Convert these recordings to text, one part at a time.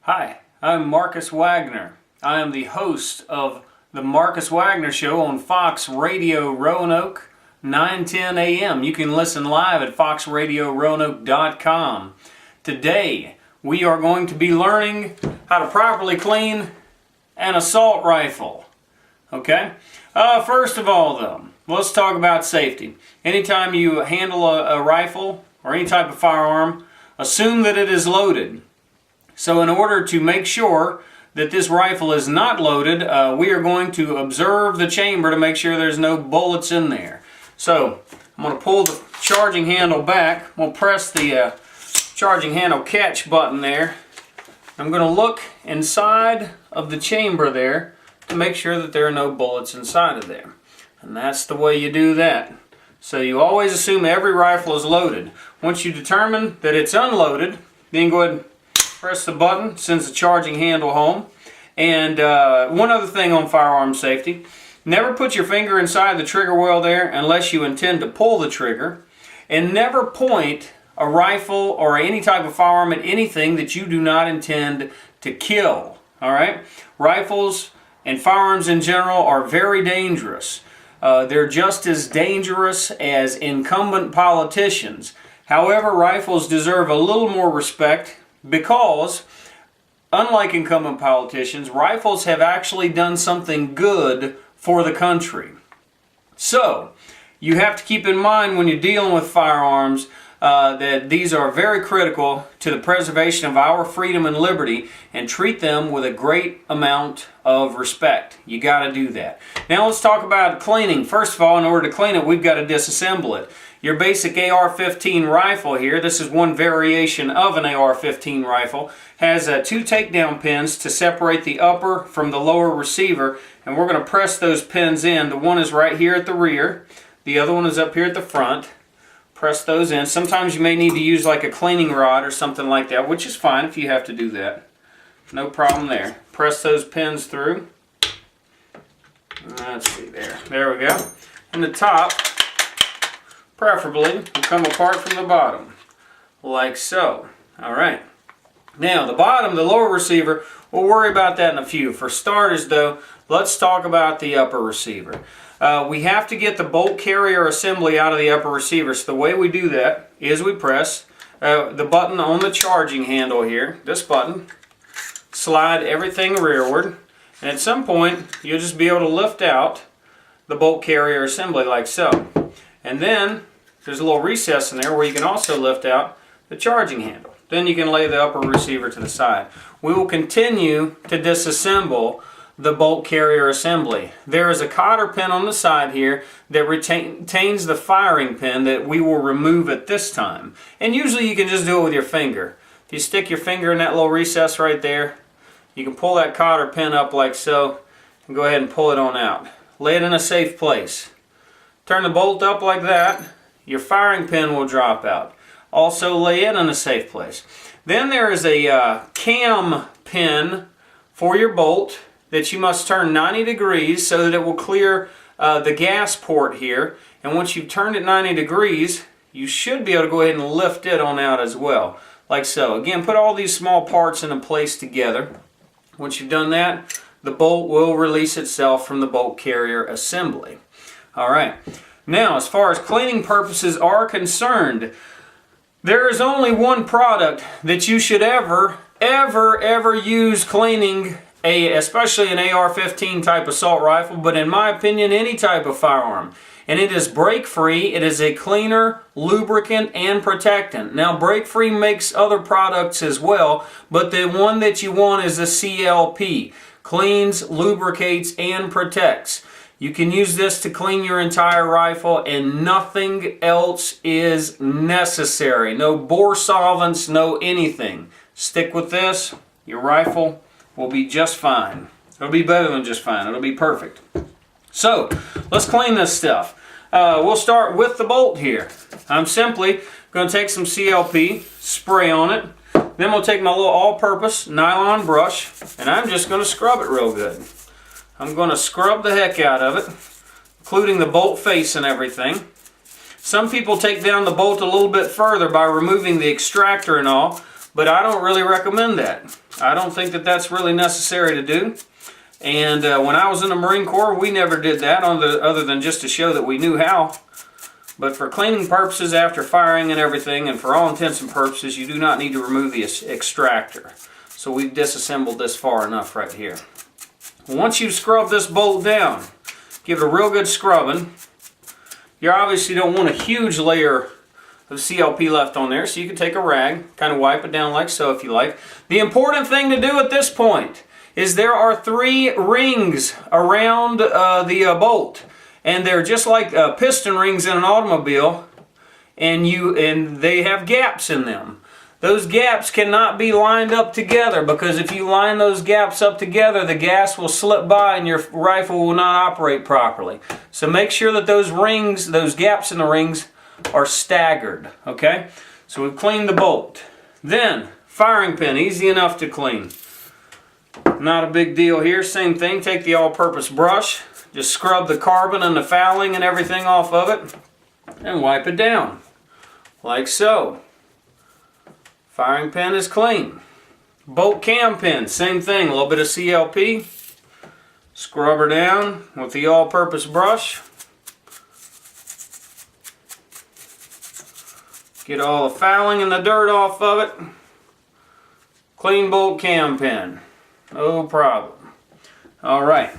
Hi, I'm Marcus Wagner. I am the host of the Marcus Wagner Show on Fox Radio Roanoke, 9:10 a.m. You can listen live at foxradioroanoke.com. Today, we are going to be learning how to properly clean an assault rifle. Okay? First of all, though, let's talk about safety. Anytime you handle a rifle or any type of firearm, assume that it is loaded. So in order to make sure that this rifle is not loaded, we are going to observe the chamber to make sure there's no bullets in there. So I'm going to pull the charging handle back. We'll press the charging handle catch button there. I'm going to look inside of the chamber there to make sure that there are no bullets inside of there. And that's the way you do that. So you always assume every rifle is loaded. Once you determine that it's unloaded, then go ahead and press the button, sends the charging handle home. And one other thing on firearm safety, never put your finger inside the trigger well there unless you intend to pull the trigger. And never point a rifle or any type of firearm at anything that you do not intend to kill. Alright? Rifles and firearms in general are very dangerous. They're just as dangerous as incumbent politicians. However, rifles deserve a little more respect because, unlike incumbent politicians, rifles have actually done something good for the country. So, you have to keep in mind when you're dealing with firearms that these are very critical to the preservation of our freedom and liberty, and treat them with a great amount of respect. You got to do that. Now let's talk about cleaning. First of all, in order to clean it, we've got to disassemble it. Your basic AR-15 rifle here, this is one variation of an AR-15 rifle, has two takedown pins to separate the upper from the lower receiver, and we're going to press those pins in. The one is right here at the rear, the other one is up here at the front. Press those in. Sometimes you may need to use like a cleaning rod or something like that, which is fine if you have to do that. No problem there. Press those pins through. Let's see there. There we go. And the top, preferably, will come apart from the bottom, like so. Alright. Now, the bottom, the lower receiver, we'll worry about that in a few. For starters, though, let's talk about the upper receiver. We have to get the bolt carrier assembly out of the upper receiver. So the way we do that is we press the button on the charging handle here, this button, slide everything rearward, and at some point you'll just be able to lift out the bolt carrier assembly like so. And then there's a little recess in there where you can also lift out the charging handle. Then you can lay the upper receiver to the side. We will continue to disassemble the bolt carrier assembly. There is a cotter pin on the side here that retains the firing pin that we will remove at this time. And usually you can just do it with your finger. If you stick your finger in that little recess right there, you can pull that cotter pin up like so and go ahead and pull it on out. Lay it in a safe place. Turn the bolt up like that, your firing pin will drop out. Also lay it in a safe place. Then there is a cam pin for your bolt that you must turn 90 degrees so that it will clear the gas port here. And once you've turned it 90 degrees, you should be able to go ahead and lift it on out as well, like so. Again, put all these small parts in place together. Once you've done that, the bolt will release itself from the bolt carrier assembly. Alright, now as far as cleaning purposes are concerned, there is only one product that you should ever use cleaning especially an AR-15 type assault rifle, but in my opinion, any type of firearm. And it is break-free. It is a cleaner, lubricant, and protectant. Now, break-free makes other products as well, but the one that you want is a CLP. Cleans, lubricates, and protects. You can use this to clean your entire rifle, and nothing else is necessary. No bore solvents, no anything. Stick with this, your rifle will be just fine. It'll be better than just fine. It'll be perfect. So, let's clean this stuff. We'll start with the bolt here. I'm simply going to take some CLP, spray on it. Then we'll take my little all-purpose nylon brush, and I'm just going to scrub it real good. I'm going to scrub the heck out of it, including the bolt face and everything. Some people take down the bolt a little bit further by removing the extractor and all, but I don't really recommend that. I don't think that that's really necessary to do. And when I was in the Marine Corps, we never did that other than just to show that we knew how. But for cleaning purposes after firing and everything, and for all intents and purposes, you do not need to remove the extractor. So we've disassembled this far enough right here. Once you've scrubbed this bolt down, give it a real good scrubbing. You obviously don't want a huge layer of CLP left on there, so you can take a rag, kind of wipe it down like so if you like. The important thing to do at this point is there are 3 rings around the bolt, and they're just like piston rings in an automobile, and they have gaps in them. Those gaps cannot be lined up together, because if you line those gaps up together, the gas will slip by and your rifle will not operate properly. So make sure that those rings, those gaps in the rings, are staggered. Okay? So we've cleaned the bolt. Then, firing pin, easy enough to clean. Not a big deal here. Same thing, take the all-purpose brush, just scrub the carbon and the fouling and everything off of it, and wipe it down, like so. Firing pin is clean. Bolt cam pin, same thing, a little bit of CLP. Scrub her down with the all-purpose brush. Get all the fouling and the dirt off of it. Clean bolt cam pin. No problem. Alright.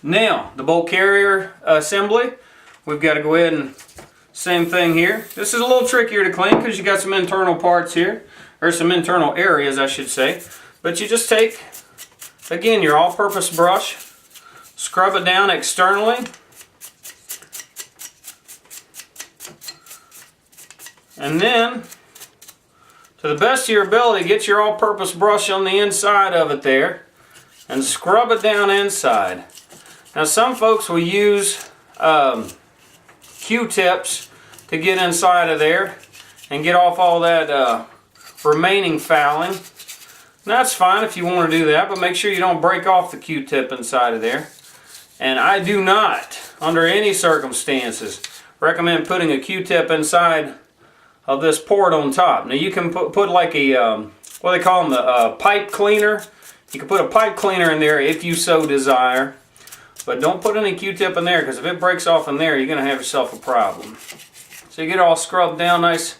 Now, the bolt carrier assembly. We've got to go ahead and same thing here. This is a little trickier to clean because you got some internal parts here, or some internal areas I should say. But you just take, again, your all-purpose brush, scrub it down externally, and then, to the best of your ability, get your all-purpose brush on the inside of it there, and scrub it down inside. Now some folks will use Q-tips to get inside of there and get off all that remaining fouling. And that's fine if you want to do that, but make sure you don't break off the Q-tip inside of there. And I do not, under any circumstances, recommend putting a Q-tip inside of this port on top. Now you can put like a, what they call them, the pipe cleaner. You can put a pipe cleaner in there if you so desire. But don't put any Q-tip in there, because if it breaks off in there, you're going to have yourself a problem. So you get it all scrubbed down nice,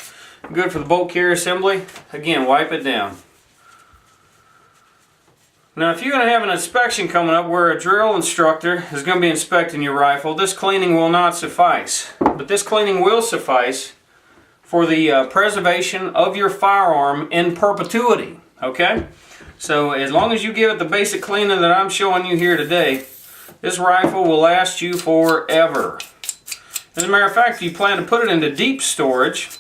good for the bolt carrier assembly. Again, wipe it down. Now if you're going to have an inspection coming up where a drill instructor is going to be inspecting your rifle, this cleaning will not suffice. But this cleaning will suffice for the preservation of your firearm in perpetuity. Okay? So as long as you give it the basic cleaning that I'm showing you here today, this rifle will last you forever. As a matter of fact, if you plan to put it into deep storage,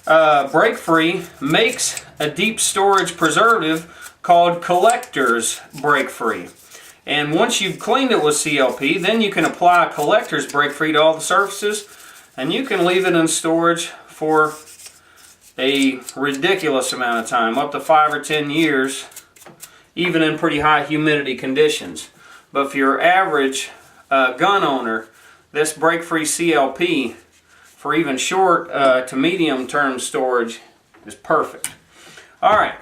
Break Free makes a deep storage preservative called Collector's Break Free. And once you've cleaned it with CLP, then you can apply Collector's Break Free to all the surfaces, and you can leave it in storage for a ridiculous amount of time, up to 5 or 10 years, even in pretty high humidity conditions. But for your average gun owner, this Break Free CLP for even short to medium term storage is perfect. Alright,